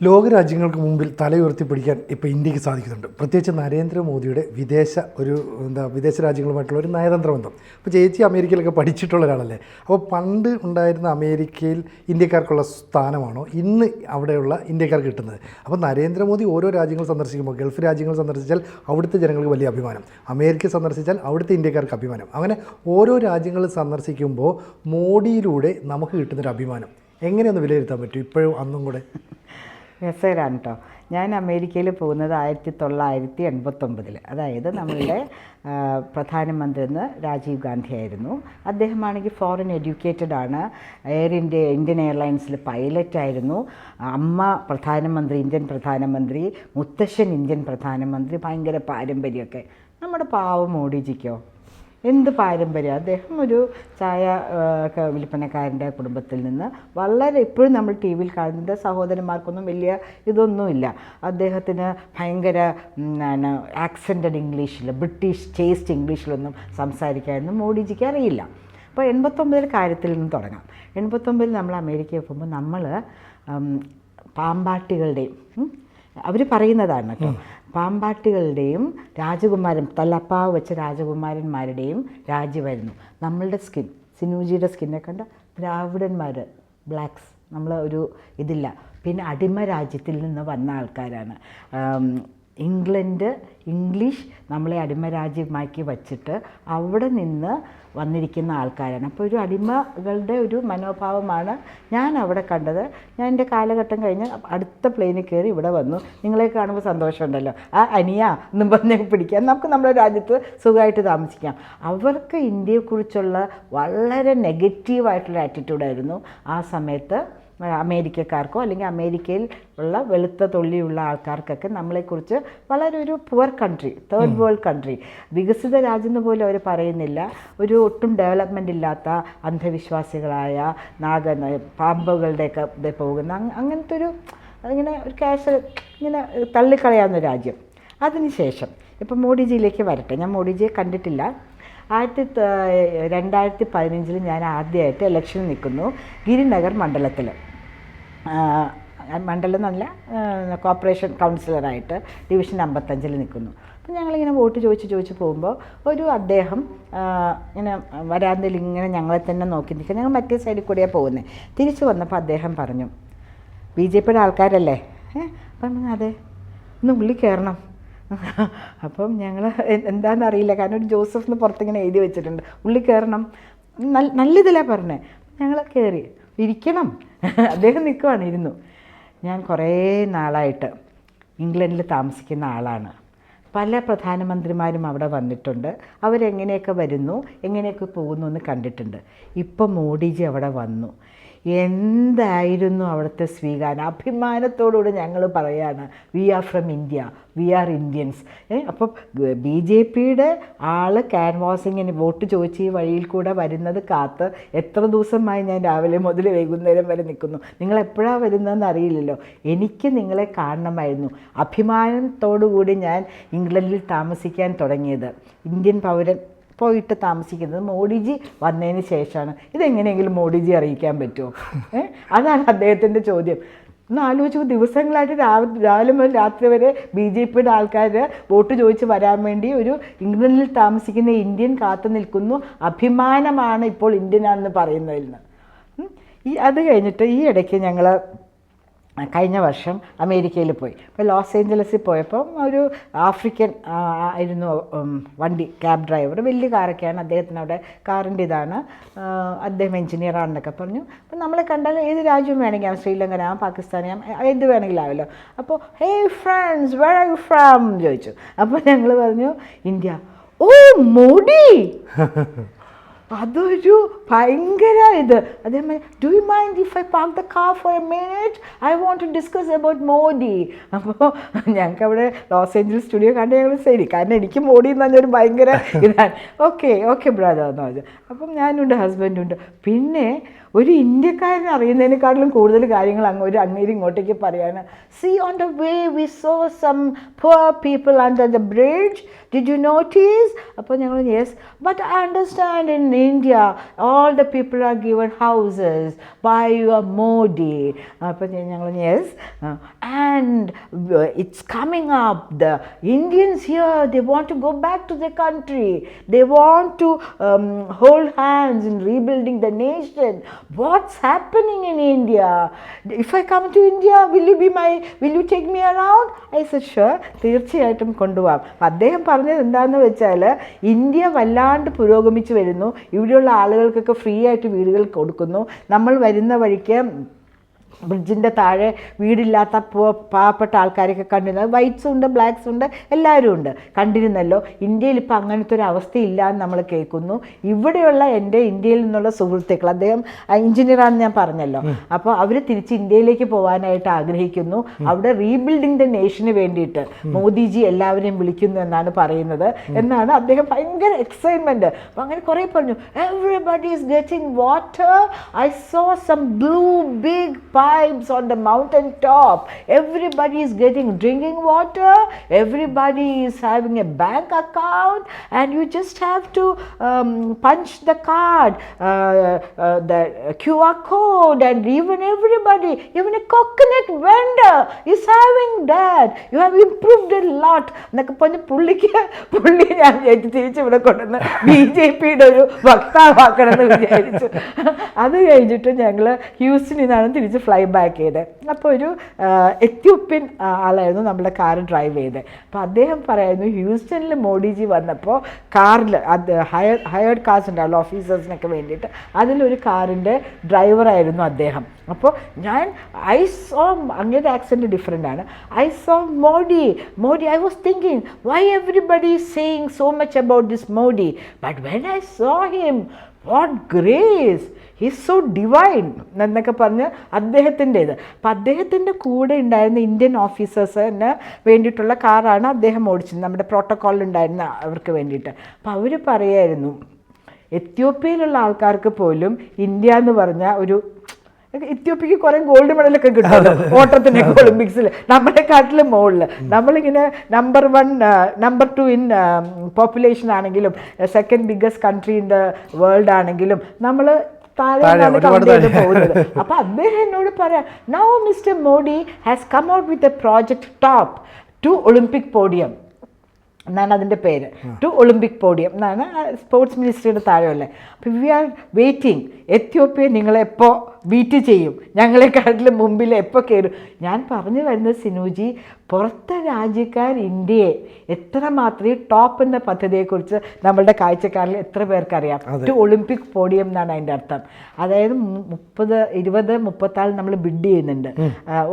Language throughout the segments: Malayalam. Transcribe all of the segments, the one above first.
ലോകരാജ്യങ്ങൾക്ക് മുമ്പിൽ തലയുയർത്തി പിടിക്കാൻ ഇപ്പോൾ ഇന്ത്യക്ക് സാധിക്കുന്നുണ്ട്. പ്രത്യേകിച്ച് നരേന്ദ്രമോദിയുടെ വിദേശ രാജ്യങ്ങളുമായിട്ടുള്ള ഒരു നയതന്ത്ര ബന്ധം. അപ്പോൾ ചേച്ചി അമേരിക്കയിലൊക്കെ പഠിച്ചിട്ടുള്ള ഒരാളല്ലേ. അപ്പോൾ പണ്ട് ഉണ്ടായിരുന്ന അമേരിക്കയിൽ ഇന്ത്യക്കാർക്കുള്ള സ്ഥാനമാണോ ഇന്ന് അവിടെയുള്ള ഇന്ത്യക്കാർക്ക് കിട്ടുന്നത്? അപ്പോൾ നരേന്ദ്രമോദി ഓരോ രാജ്യങ്ങൾ സന്ദർശിക്കുമ്പോൾ, ഗൾഫ് രാജ്യങ്ങൾ സന്ദർശിച്ചാൽ അവിടുത്തെ ജനങ്ങൾക്ക് വലിയ അഭിമാനം, അമേരിക്ക സന്ദർശിച്ചാൽ അവിടുത്തെ ഇന്ത്യക്കാർക്ക് അഭിമാനം, അങ്ങനെ ഓരോ രാജ്യങ്ങൾ സന്ദർശിക്കുമ്പോൾ മോഡിയിലൂടെ നമുക്ക് കിട്ടുന്നൊരു അഭിമാനം എങ്ങനെയൊന്ന് വിലയിരുത്താൻ പറ്റും ഇപ്പോഴും അന്നും കൂടെ? രസകരമാണ് കേട്ടോ. ഞാൻ അമേരിക്കയിൽ പോകുന്നത് 1989, അതായത് നമ്മളുടെ പ്രധാനമന്ത്രി രാജീവ് ഗാന്ധി ആയിരുന്നു. അദ്ദേഹമാണെങ്കിൽ ഫോറിൻ എഡ്യൂക്കേറ്റഡ് ആണ്. ഇന്ത്യൻ എയർലൈൻസിൽ പൈലറ്റായിരുന്നു. അമ്മ ഇന്ത്യൻ പ്രധാനമന്ത്രി, മുത്തശ്ശൻ ഇന്ത്യൻ പ്രധാനമന്ത്രി, ഭയങ്കര പാരമ്പര്യമൊക്കെ. നമ്മുടെ പാവം മോഡിജിക്കോ എന്ത് പാരമ്പര്യം. അദ്ദേഹം ഒരു ചായ വിൽപ്പനക്കാരൻ്റെ കുടുംബത്തിൽ നിന്ന് വളരെ, ഇപ്പോഴും നമ്മൾ ടി വിയിൽ കാണുന്നത് സഹോദരന്മാർക്കൊന്നും വലിയ ഇതൊന്നുമില്ല. അദ്ദേഹത്തിന് ഭയങ്കര ആക്സെൻറ്റഡ് ഇംഗ്ലീഷിൽ, ബ്രിട്ടീഷ് ടേസ്റ്റ് ഇംഗ്ലീഷിലൊന്നും സംസാരിക്കാനൊന്നും മോഡിജിക്ക് അറിയില്ല. അപ്പോൾ 89 കാര്യത്തിൽ നിന്ന് തുടങ്ങാം. 89 നമ്മൾ അമേരിക്കയിൽ പോകുമ്പോൾ നമ്മൾ പാമ്പാട്ടികളുടെയും അവർ പറയുന്നതാണ് കേട്ടോ, പാമ്പാട്ടികളുടെയും തലപ്പാവ് വെച്ച രാജകുമാരന്മാരുടെയും രാജ്യമായിരുന്നു. നമ്മളുടെ സിനൂജിയുടെ സ്കിന്നെ കണ്ട ദ്രാവിഡന്മാർ, ബ്ലാക്സ്, നമ്മൾ ഒരു ഇതില്ല. പിന്നെ അടിമ രാജ്യത്തിൽ നിന്ന് വന്ന ആൾക്കാരാണ്. ഇംഗ്ലീഷ് നമ്മളെ അടിമരാജ്യമാക്കി വച്ചിട്ട് അവിടെ നിന്ന് വന്നിരിക്കുന്ന ആൾക്കാരാണ്. അപ്പോൾ ഒരു അടിമകളുടെ ഒരു മനോഭാവമാണ് ഞാൻ അവിടെ കണ്ടത്. ഞാൻ എൻ്റെ കാലഘട്ടം കഴിഞ്ഞ് അടുത്ത പ്ലെയിനിൽ കയറി ഇവിടെ വന്നു. നിങ്ങളെ കാണുമ്പോൾ സന്തോഷമുണ്ടല്ലോ, അനിയ എന്നും പറഞ്ഞ് പിടിക്കാം, നമുക്ക് നമ്മുടെ രാജ്യത്ത് സുഖമായിട്ട് താമസിക്കാം. അവർക്ക് ഇന്ത്യയെക്കുറിച്ചുള്ള വളരെ നെഗറ്റീവായിട്ടുള്ള ആറ്റിറ്റ്യൂഡായിരുന്നു ആ സമയത്ത് അമേരിക്കക്കാർക്കോ അല്ലെങ്കിൽ അമേരിക്കയിൽ ഉള്ള വെളുത്ത തൊള്ളിയുള്ള ആൾക്കാർക്കൊക്കെ നമ്മളെക്കുറിച്ച് വളരെ ഒരു poor country, third world country, വികസിത രാജ്യം എന്ന് പോലും അവർ പറയുന്നില്ല. ഒരു ഒട്ടും ഡെവലപ്മെൻ്റ് ഇല്ലാത്ത അന്ധവിശ്വാസികളായ പാമ്പുകളുടെയൊക്കെ പോകുന്ന അങ്ങനത്തെ ഇങ്ങനെ ഒരു ഇങ്ങനെ തള്ളിക്കളയാവുന്ന രാജ്യം. അതിനുശേഷം ഇപ്പം മോഡിജിയിലേക്ക് വരട്ടെ. ഞാൻ മോഡിജിയെ കണ്ടിട്ടില്ല. 2015 ഞാൻ ആദ്യമായിട്ട് ഇലക്ഷന് നിൽക്കുന്നു ഗിരിനഗർ മണ്ഡലത്തിൽ. മണ്ഡലം എന്നല്ല, കോർപ്പറേഷൻ കൗൺസിലറായിട്ട് ഡിവിഷൻ 55 നിൽക്കുന്നു. അപ്പം ഞങ്ങളിങ്ങനെ വോട്ട് ചോദിച്ച് പോകുമ്പോൾ അദ്ദേഹം ഇങ്ങനെ വരാന്തയിൽ ഇങ്ങനെ ഞങ്ങളെ തന്നെ നോക്കി നിൽക്കുക. ഞങ്ങൾ മറ്റേ സൈഡിൽ കൂടെയാണ് പോകുന്നത്. തിരിച്ചു വന്നപ്പോൾ അദ്ദേഹം പറഞ്ഞു, BJPയുടെ ആൾക്കാരല്ലേ? അപ്പം അതെ, ഒന്ന് ഉള്ളിൽ കയറണം. അപ്പം ഞങ്ങൾ എന്താണെന്നറിയില്ല, കാരണം ഒരു ജോസഫ് എന്ന് പുറത്തിങ്ങനെ എഴുതി വെച്ചിട്ടുണ്ട്, ഉള്ളിൽ കയറണം. നല്ലതിലാണ് പറഞ്ഞത്. ഞങ്ങൾ കയറി ഇരിക്കണം. അദ്ദേഹം ഇരുന്നു. ഞാൻ കുറേ നാളായിട്ട് ഇംഗ്ലണ്ടിൽ താമസിക്കുന്ന ആളാണ്. പല പ്രധാനമന്ത്രിമാരും അവിടെ വന്നിട്ടുണ്ട്. അവരെങ്ങനെയൊക്കെ വരുന്നു, എങ്ങനെയൊക്കെ പോകുന്നു എന്ന് കണ്ടിട്ടുണ്ട്. ഇപ്പം മോഡിജി അവിടെ വന്നു. എന്തായിരുന്നു അവിടുത്തെ സ്വീകാരം? അഭിമാനത്തോടുകൂടി ഞങ്ങൾ പറയാണ്, we are from India, we are Indians. അപ്പം BJPയുടെ ആൾ ക്യാൻവാസിങ്ങിന് വോട്ട് ചോദിച്ച് ഈ വഴിയിൽ കൂടെ വരുന്നത് കാത്ത് എത്ര ദിവസമായി ഞാൻ രാവിലെ മുതൽ വൈകുന്നേരം വരെ നിൽക്കുന്നു. നിങ്ങൾ എപ്പോഴാണ് വരുന്നതെന്ന് അറിയില്ലല്ലോ. എനിക്ക് നിങ്ങളെ കാണണമായിരുന്നു. അഭിമാനത്തോടുകൂടി ഞാൻ ഇംഗ്ലണ്ടിൽ താമസിക്കാൻ തുടങ്ങിയത്, ഇന്ത്യൻ പൗരൻ പോയിട്ട് താമസിക്കുന്നത് മോഡിജി വന്നതിന് ശേഷമാണ്. ഇതെങ്ങനെയെങ്കിലും മോഡിജി അറിയിക്കാൻ പറ്റുമോ? അതാണ് അദ്ദേഹത്തിൻ്റെ ചോദ്യം. ഒന്ന് ആലോചിച്ചു, ദിവസങ്ങളായിട്ട് രാവിലെ മുതൽ രാത്രി വരെ BJPയുടെ ആൾക്കാർ വോട്ട് ചോദിച്ച് വരാൻ വേണ്ടി ഒരു ഇംഗ്ലണ്ടിൽ താമസിക്കുന്ന ഇന്ത്യൻ കാത്തു നിൽക്കുന്നു. അഭിമാനമാണ് ഇപ്പോൾ ഇന്ത്യനാണെന്ന് പറയുന്നതിൽ നിന്ന്. അത് കഴിഞ്ഞിട്ട് ഈ ഇടയ്ക്ക് ഞങ്ങൾ കഴിഞ്ഞ വർഷം അമേരിക്കയിൽ പോയി. അപ്പോൾ ലോസ് ഏഞ്ചലസിൽ പോയപ്പോൾ ഒരു ആഫ്രിക്കൻ ആയിരുന്നു വണ്ടി, ക്യാബ് ഡ്രൈവർ. വലിയ കാറൊക്കെയാണ് അദ്ദേഹത്തിന് അവിടെ, കാറിൻ്റെ ഇതാണ്. അദ്ദേഹം എഞ്ചിനീയറാണെന്നൊക്കെ പറഞ്ഞു. അപ്പോൾ നമ്മളെ കണ്ടാൽ ഏത് രാജ്യം വേണമെങ്കിൽ, ശ്രീലങ്കനാം, പാകിസ്ഥാനാം, ഏത് വേണമെങ്കിലും ആവല്ലോ. അപ്പോൾ hey friends, where are you from ചോദിച്ചു. അപ്പോൾ ഞങ്ങൾ പറഞ്ഞു ഇന്ത്യ. ഓ മോഡി, അതൊരു ഭയങ്കര അതേമാതിരി, do you mind if I park the car for a minute, I want to discuss about Modi. അപ്പോൾ ഞങ്ങൾക്ക് അവിടെ ലോസ് ഏഞ്ചൽസ് സ്റ്റുഡിയോ കണ്ട് ഞങ്ങൾ ശരി, കാരണം എനിക്ക് മോഡി എന്ന് പറഞ്ഞൊരു ഭയങ്കര ഇതാണ്. ഓക്കെ ബ്രദർ എന്ന് പറഞ്ഞു. അപ്പം ഞാനുണ്ട്, ഹസ്ബൻഡുണ്ട്. പിന്നെ ഒരു ഇന്ത്യക്കാരനെ അറിയുന്നതിനേക്കാട്ടിലും കൂടുതൽ കാര്യങ്ങൾ അങ്ങേരും ഇങ്ങോട്ടേക്ക് പറയാണ്. See on the way we saw some poor people under the bridge, did you notice? അപ്പോൾ ഞങ്ങൾ yes, but I understand in India all the people are given houses by your Modi. അപ്പോൾ ഞങ്ങൾ yes, and it's coming up. The Indians here, they want to go back to their country. They want to hold hands in rebuilding the nation. What's happening in India? If I come to India, will you take me around? I said, sure, തീർച്ചയായിട്ടും കൊണ്ടുപോകാം. അദ്ദേഹം പറഞ്ഞത് എന്താണെന്ന് വെച്ചാൽ, ഇന്ത്യ വല്ലാണ്ട് പുരോഗമിച്ചു വരുന്നു, ഇവിടെയുള്ള ആളുകൾക്കൊക്കെ ഫ്രീ ആയിട്ട് വീടുകൾ കൊടുക്കുന്നു, നമ്മൾ വരുന്ന വഴിക്ക് ബ്രിഡ്ജിൻ്റെ താഴെ വീടില്ലാത്ത പാവപ്പെട്ട ആൾക്കാരൊക്കെ കണ്ടിരുന്നത്, വൈറ്റ്സും ഉണ്ട്, ബ്ലാക്സും ഉണ്ട്, എല്ലാവരും ഉണ്ട്, കണ്ടിരുന്നല്ലോ. ഇന്ത്യയിൽ ഇപ്പോൾ അങ്ങനത്തെ ഒരു അവസ്ഥയില്ല എന്ന് നമ്മൾ കേൾക്കുന്നു. ഇവിടെയുള്ള എൻ്റെ ഇന്ത്യയിൽ നിന്നുള്ള സുഹൃത്തുക്കൾ, അദ്ദേഹം എഞ്ചിനീയറാണെന്ന് ഞാൻ പറഞ്ഞല്ലോ, അപ്പോൾ അവർ തിരിച്ച് ഇന്ത്യയിലേക്ക് പോകാനായിട്ട് ആഗ്രഹിക്കുന്നു. അവിടെ റീബിൽഡിംഗ് ദ നേഷന് വേണ്ടിയിട്ട് മോദിജി എല്ലാവരെയും വിളിക്കുന്നു എന്നാണ് പറയുന്നത് എന്നാണ് അദ്ദേഹം ഭയങ്കര എക്സൈറ്റ്മെൻറ്റ്. അപ്പോൾ അങ്ങനെ കുറേ പറഞ്ഞു, everybody is getting water, I saw some blue big pipes on the mountain top, everybody is getting drinking water, everybody is having a bank account, and you just have to punch the card, the QR code, and even everybody, even a coconut vendor is having that. You have improved a lot. എന്നൊക്കെ പറഞ്ഞ് പുള്ളി ഞാൻ തിരിച്ച് ഇവിടെ കൊണ്ടുവന്ന് BJPയുടെ ഒരു വക്താവാക്കണമെന്ന് വിചാരിച്ചു. അത് കഴിഞ്ഞിട്ട് ഞങ്ങൾ ഹ്യൂസ്റ്റണിൽ നിന്നാണ് തിരിച്ച് ഫ്ലൈ ബാക്ക് ചെയ്ത്. അപ്പോൾ ഒരു എത്യോപ്യൻ ആളായിരുന്നു നമ്മുടെ കാർ ഡ്രൈവ് ചെയ്ത്. അപ്പോൾ അദ്ദേഹം പറയുന്നു, ഹ്യൂസ്റ്റണിൽ മോഡിജി വന്നപ്പോൾ കാറിൽ അത് ഹയർഡ് കാർസ് ഉണ്ടാവുമല്ലോ ഓഫീസേഴ്സിനൊക്കെ വേണ്ടിയിട്ട്, അതിലൊരു കാറിൻ്റെ ഡ്രൈവറായിരുന്നു അദ്ദേഹം. അപ്പോൾ ഐ സോ, അങ്ങനത്തെ ആക്സെൻറ്റ് ഡിഫറെൻ്റ് ആണ്, I so Modi, I was thinking Y everybody is saying so much about this Modi, but when I saw him, what grace, he's so divine എന്നൊക്കെ പറഞ്ഞ് അദ്ദേഹത്തിൻ്റേത്. അപ്പം അദ്ദേഹത്തിൻ്റെ കൂടെ ഉണ്ടായിരുന്ന ഇന്ത്യൻ ഓഫീസേഴ്സിന് വേണ്ടിയിട്ടുള്ള കാറാണ് അദ്ദേഹം ഓടിച്ചത്, നമ്മുടെ പ്രോട്ടോക്കോളിലുണ്ടായിരുന്ന അവർക്ക് വേണ്ടിയിട്ട്. അപ്പം അവർ പറയായിരുന്നു, എത്യോപ്യയിലുള്ള ആൾക്കാർക്ക് പോലും ഇന്ത്യ എന്ന് പറഞ്ഞാൽ ഒരു, എത്യോപ്യക്ക് കുറേ ഗോൾഡ് മെഡലൊക്കെ കിട്ടും ഓട്ടത്തിനൊക്കെ ഒളിമ്പിക്സിൽ, നമ്മളെക്കാട്ടിലും മുകളിൽ. നമ്മളിങ്ങനെ നമ്പർ 1 നമ്പർ 2 ഇൻ പോപ്പുലേഷൻ ആണെങ്കിലും, second biggest country in the world ആണെങ്കിലും നമ്മൾ താഴെയാണ് കണ്ടു പോകുന്നത്. അപ്പം അദ്ദേഹം എന്നോട് പറയാം, now mister Modi has come out with a project top to Olympic podium എന്നാണ് അതിൻ്റെ പേര്, ടു ഒളിമ്പിക് പോഡിയം എന്നാണ് സ്പോർട്സ് മിനിസ്ട്രിയുടെ താഴെയുള്ളത്. അപ്പോൾ വി ആർ വെയിറ്റിംഗ്, എത്യോപ്യ നിങ്ങളെപ്പോൾ ബീറ്റ് ചെയ്യും, ഞങ്ങളെക്കാട്ടിലും മുമ്പിൽ എപ്പോൾ കയറും. ഞാൻ പറഞ്ഞു വരുന്നത് സിനുജി, പുറത്തെ രാജ്യക്കാർ ഇന്ത്യയെ എത്രമാത്രം ടോപ്പ് എന്ന പദ്ധതിയെക്കുറിച്ച് നമ്മളുടെ കാഴ്ചക്കാരിൽ എത്ര പേർക്കറിയാം. ടു ഒളിമ്പിക് പോഡിയം എന്നാണ് അതിൻ്റെ അർത്ഥം. അതായത് 30, 20, 34 നമ്മൾ ബിഡ് ചെയ്യുന്നുണ്ട്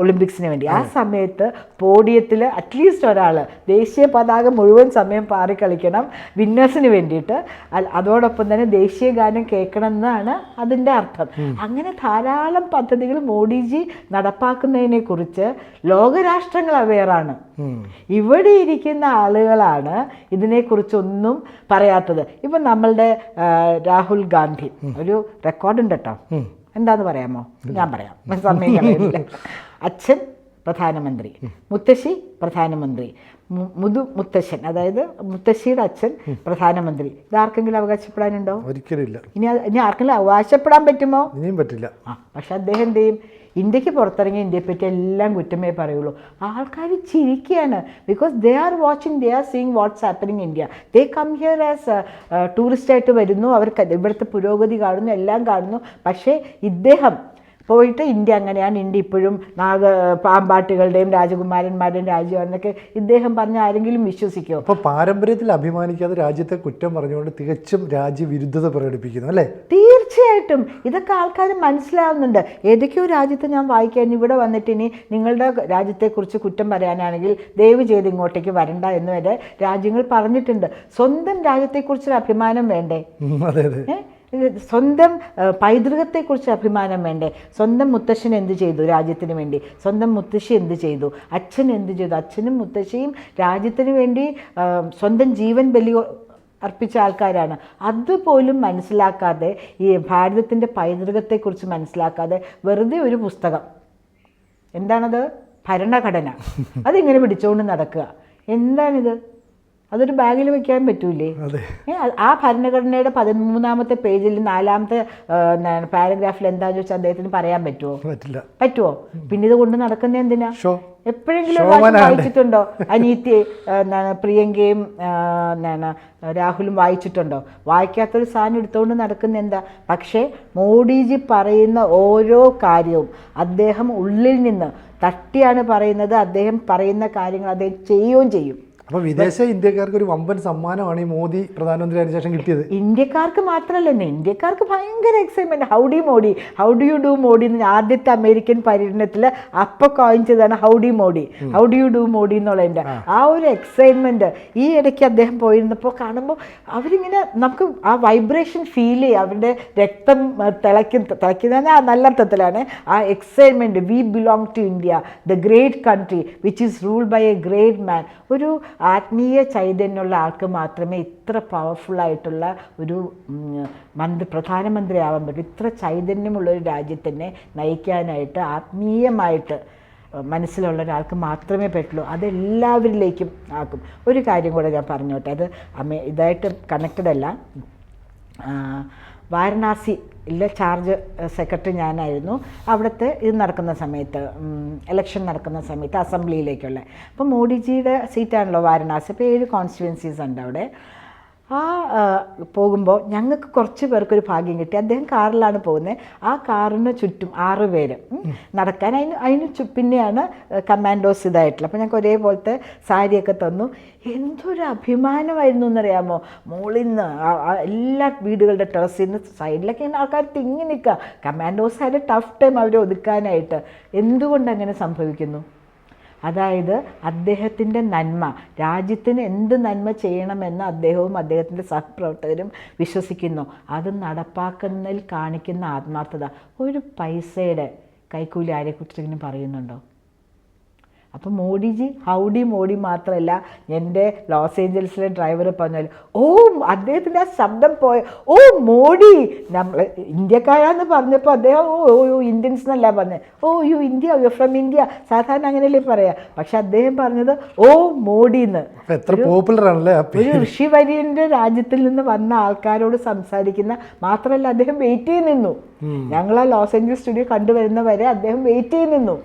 ഒളിമ്പിക്സിന് വേണ്ടി. ആ സമയത്ത് പോഡിയത്തിൽ അറ്റ്ലീസ്റ്റ് ഒരാൾ ദേശീയ പതാക മുഴുവൻ സമയം പാറി കളിക്കണം വിന്നേഴ്സിന് വേണ്ടിയിട്ട്. അതോടൊപ്പം തന്നെ ദേശീയ ഗാനം കേൾക്കണം എന്നാണ് അതിൻ്റെ അർത്ഥം. അങ്ങനെ ധാരാളം പദ്ധതികൾ മോഡിജി നടപ്പാക്കുന്നതിനെ കുറിച്ച് ലോകരാഷ്ട്രങ്ങൾ അവെയറാണ്. ഇവിടെ ഇരിക്കുന്ന ആളുകളാണ് ഇതിനെക്കുറിച്ചൊന്നും പറയാത്തത്. ഇപ്പം നമ്മളുടെ രാഹുൽ ഗാന്ധി, ഒരു റെക്കോർഡുണ്ട് കേട്ടോ, എന്താന്ന് പറയാമോ? ഞാൻ പറയാം, സമയം കളയുന്നില്ല. അച്ഛൻ പ്രധാനമന്ത്രി, മുത്തശ്ശി പ്രധാനമന്ത്രി, മുത്തശ്ശൻ, അതായത് മുത്തശ്ശിയുടെ അച്ഛൻ പ്രധാനമന്ത്രി. ഇതാർക്കെങ്കിലും അവകാശപ്പെടാനുണ്ടോ? ഒരിക്കലില്ല. ഇനി ആർക്കെങ്കിലും അവകാശപ്പെടാൻ പറ്റുമോ? ഇനിയും പറ്റില്ല. പക്ഷെ അദ്ദേഹം എന്ത് ചെയ്യും? ഇന്ത്യക്ക് പുറത്തിറങ്ങി ഇന്ത്യയെപ്പറ്റി എല്ലാം കുറ്റമേ പറയുള്ളൂ. ആൾക്കാർ ചിരിക്കുകയാണ്. Because they are watching, they are seeing what's happening India. They come here as ടൂറിസ്റ്റായിട്ട് വരുന്നു, അവർക്ക് ഇവിടുത്തെ പുരോഗതി കാണുന്നു, എല്ലാം കാണുന്നു. പക്ഷേ ഇദ്ദേഹം പോയിട്ട് ഇന്ത്യ അങ്ങനെയാണ്, ഇന്ത്യ ഇപ്പോഴും പാമ്പാട്ടുകളുടെയും രാജകുമാരന്മാരുടെയും രാജ്യമാണെന്നൊക്കെ ഇദ്ദേഹം പറഞ്ഞ ആരെങ്കിലും വിശ്വസിക്കുമോ? അപ്പോൾ പാരമ്പര്യത്തിൽ അഭിമാനിക്കാതെ രാജ്യത്തെ കുറ്റം പറഞ്ഞുകൊണ്ട് തികച്ചും രാജ്യവിരുദ്ധത പ്രകടിപ്പിക്കുന്നു അല്ലേ? തീർച്ചയായിട്ടും ഇതൊക്കെ ആൾക്കാർ മനസ്സിലാവുന്നുണ്ട്. ഏതൊക്കെയോ രാജ്യത്ത് ഞാൻ വായിക്കാൻ, ഇവിടെ വന്നിട്ട് ഇനി നിങ്ങളുടെ രാജ്യത്തെക്കുറിച്ച് കുറ്റം പറയാനാണെങ്കിൽ ദയവ് ചെയ്ത് ഇങ്ങോട്ടേക്ക് വരണ്ട എന്ന് വരെ രാജ്യങ്ങൾ പറഞ്ഞിട്ടുണ്ട്. സ്വന്തം രാജ്യത്തെക്കുറിച്ചൊരു അഭിമാനം വേണ്ടേ? അതെ അതെ. സ്വന്തം പൈതൃകത്തെക്കുറിച്ച് അഭിമാനം വേണ്ടേ? സ്വന്തം മുത്തശ്ശൻ എന്ത് ചെയ്തു രാജ്യത്തിന് വേണ്ടി? സ്വന്തം മുത്തശ്ശി എന്ത് ചെയ്തു? അച്ഛൻ എന്ത് ചെയ്തു? അച്ഛനും മുത്തശ്ശിയും രാജ്യത്തിന് വേണ്ടി സ്വന്തം ജീവൻ ബലി അർപ്പിച്ച ആൾക്കാരാണ്. അതുപോലും മനസ്സിലാക്കാതെ, ഈ ഭാരതത്തിൻ്റെ പൈതൃകത്തെക്കുറിച്ച് മനസ്സിലാക്കാതെ വെറുതെ ഒരു പുസ്തകം, എന്താണത്? ഭരണഘടന, അതിങ്ങനെ പിടിച്ചുകൊണ്ട് നടക്കുക. എന്താണിത്? അതൊരു ബാഗിൽ വെക്കാൻ പറ്റൂലേ? ആ ഭരണഘടനയുടെ 13-ാമത്തെ പേജിൽ 4-ാമത്തെ പാരഗ്രാഫിൽ എന്താണെന്ന് വെച്ചാൽ അദ്ദേഹത്തിന് പറയാൻ പറ്റുമോ? പിന്നെ ഇത് കൊണ്ട് നടക്കുന്ന എന്തിനാ? എപ്പോഴെങ്കിലും വായിച്ചിട്ടുണ്ടോ? അനീതി പ്രിയങ്കയും രാഹുലും വായിച്ചിട്ടുണ്ടോ? വായിക്കാത്തൊരു സാധനം എടുത്തുകൊണ്ട് നടക്കുന്ന എന്താ? പക്ഷേ മോഡിജി പറയുന്ന ഓരോ കാര്യവും അദ്ദേഹം ഉള്ളിൽ നിന്ന് തട്ടിയാണ് പറയുന്നത്. അദ്ദേഹം പറയുന്ന കാര്യങ്ങൾ അദ്ദേഹം ചെയ്യുകയും ചെയ്യും. അപ്പോൾ വിദേശ ഇന്ത്യക്കാർക്ക് ഒരു വമ്പൻ സമ്മാനമാണ് ഈ മോദി പ്രധാനമന്ത്രിയായ ശേഷം കിട്ടിയത്. ഇന്ത്യക്കാർക്ക് മാത്രമല്ല, ഇന്ത്യക്കാർക്ക് ഭയങ്കര excitement. Howdy Modi, how do you do Modi എന്ന് ആദ്യത്തെ അമേരിക്കൻ പര്യടനത്തിൽ അപ്പോൾ കോയിൻ ചെയ്തതാണ് howdy Modi, how do you do Modi എന്നുള്ളതിൻ്റെ ആ ഒരു എക്സൈറ്റ്മെൻറ്റ്. ഈ ഇടയ്ക്ക് അദ്ദേഹം പോയിരുന്നപ്പോൾ കാണുമ്പോൾ അവരിങ്ങനെ നമുക്ക് ആ വൈബ്രേഷൻ ഫീൽ ചെയ്യും. അവരുടെ രക്തം തിളയ്ക്കുന്ന നല്ല അർത്ഥത്തിലാണ് ആ excitement. We belong to India, the great country which is ruled by a great man. ഒരു ആത്മീയ ചൈതന്യമുള്ള ആൾക്ക് മാത്രമേ ഇത്ര പവർഫുള്ളായിട്ടുള്ള ഒരു പ്രധാനമന്ത്രി ആവാൻ പറ്റും. ഇത്ര ചൈതന്യമുള്ളൊരു രാജ്യത്തിനെ നയിക്കാനായിട്ട് ആത്മീയമായിട്ട് മനസ്സിലുള്ള ഒരാൾക്ക് മാത്രമേ പറ്റുള്ളൂ. അതെല്ലാവരിലേക്കും ആക്കും. ഒരു കാര്യം കൂടെ ഞാൻ പറഞ്ഞോട്ടെ, അത് ഇതായിട്ട് കണക്റ്റഡ് അല്ല. വാരണാസിയിലെ ചാർജ് സെക്രട്ടറി ഞാനായിരുന്നു. അവിടുത്തെ ഇത് നടക്കുന്ന സമയത്ത്, ഇലക്ഷൻ നടക്കുന്ന സമയത്ത് അസംബ്ലിയിലേക്കുള്ള. അപ്പോൾ മോഡിജിയുടെ സീറ്റാണല്ലോ വാരണാസി. അപ്പോൾ 7 കോൺസ്റ്റിറ്റ്യുവൻസീസ് ഉണ്ട് അവിടെ. പോകുമ്പോൾ ഞങ്ങൾക്ക് കുറച്ച് പേർക്കൊരു ഭാഗ്യം കിട്ടി. അദ്ദേഹം കാറിലാണ് പോകുന്നത്. ആ കാറിന് ചുറ്റും 6 പേര് നടക്കാൻ. അതിന് പിന്നെയാണ് കമാൻഡോസ് ഇതായിട്ടുള്ളത്. അപ്പോൾ ഞങ്ങൾക്ക് ഒരേപോലത്തെ സാരിയൊക്കെ തന്നു. എന്തൊരു അഭിമാനമായിരുന്നു എന്നറിയാമോ? മുകളിൽ നിന്ന് എല്ലാ വീടുകളുടെ ടെറസിൽ നിന്ന് സൈഡിലൊക്കെ ആൾക്കാർ തിങ്ങി നിൽക്കുക. കമാൻഡോസ് ആയിട്ട് ടഫ് ടൈം അവരെ ഒതുക്കാനായിട്ട്. എന്തുകൊണ്ട് അങ്ങനെ സംഭവിക്കുന്നു? അതായത് അദ്ദേഹത്തിൻ്റെ നന്മ, രാജ്യത്തിന് എന്ത് നന്മ ചെയ്യണമെന്ന് അദ്ദേഹവും അദ്ദേഹത്തിൻ്റെ സഹപ്രവർത്തകരും വിശ്വസിക്കുന്നു. അത് നടപ്പാക്കുന്നതിൽ കാണിക്കുന്ന ആത്മാർത്ഥത. ഒരു പൈസയുടെ കൈക്കൂലി ആരെക്കുറിച്ചെങ്കിലും പറയുന്നുണ്ടോ? അപ്പം മോഡിജി ഹൗഡി മോഡി മാത്രമല്ല, എൻ്റെ ലോസ് ഏഞ്ചൽസിലെ ഡ്രൈവർ പറഞ്ഞാൽ അദ്ദേഹത്തിൻ്റെ ആ ശബ്ദം പോയ മോഡി, നമ്മൾ ഇന്ത്യക്കാരാന്ന് പറഞ്ഞപ്പോൾ അദ്ദേഹം ഇന്ത്യൻസ് എന്നല്ല പറഞ്ഞത്. You India, you from India, സാധാരണ അങ്ങനെയല്ലേ പറയാം. പക്ഷെ അദ്ദേഹം പറഞ്ഞത് മോഡി എന്ന്. ഒരു ഋഷിവര്യൻ്റെ രാജ്യത്തിൽ നിന്ന് വന്ന ആൾക്കാരോട് സംസാരിക്കുന്ന മാത്രമല്ല, അദ്ദേഹം വെയിറ്റ് ചെയ്ത് നിന്നു. ഞങ്ങൾ ആ ലോസ് ഏഞ്ചൽസ് സ്റ്റുഡിയോ കണ്ടുവരുന്നവരെ അദ്ദേഹം വെയിറ്റ് ചെയ്ത് നിന്നു,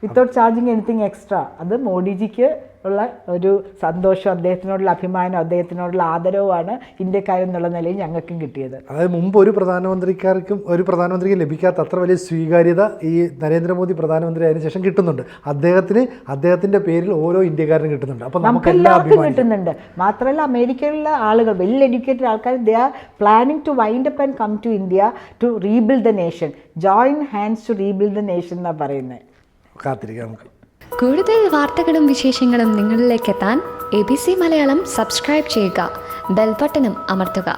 വിത്തൗട്ട് ചാർജിങ് എനിത്തിങ് എക്സ്ട്രാ. അത് മോഡിജിക്ക് ഉള്ള ഒരു സന്തോഷം, അദ്ദേഹത്തിനോടുള്ള അഭിമാനം, അദ്ദേഹത്തിനോടുള്ള ആദരവുമാണ് ഇന്ത്യക്കാരെന്നുള്ള നിലയിൽ ഞങ്ങൾക്കും കിട്ടിയത്. അതായത് മുമ്പ് ഒരു പ്രധാനമന്ത്രിക്ക് ലഭിക്കാത്ത അത്ര വലിയ സ്വീകാര്യത ഈ നരേന്ദ്രമോദി പ്രധാനമന്ത്രി ആയതിനു ശേഷം കിട്ടുന്നുണ്ട്. അദ്ദേഹത്തിന്റെ പേരിൽ ഓരോ ഇന്ത്യക്കാരനും കിട്ടുന്നുണ്ട്. അപ്പോൾ നമുക്ക് എല്ലാവർക്കും കിട്ടുന്നുണ്ട്. മാത്രമല്ല, അമേരിക്കയിലുള്ള ആളുകൾ, വെൽ എഡ്യൂക്കേറ്റഡ് ആൾക്കാർ, they are planning to wind up and come to India to rebuild the nation. Join hands to rebuild the nation എന്നാണ് പറയുന്നത്. കാത്തിരിക്കാം നമുക്ക്. കൂടുതൽ വാർത്തകളും വിശേഷങ്ങളും നിങ്ങളിലേക്ക് എത്താൻ ABC മലയാളം സബ്സ്ക്രൈബ് ചെയ്യുക, ബെൽ ബട്ടണും അമർത്തുക.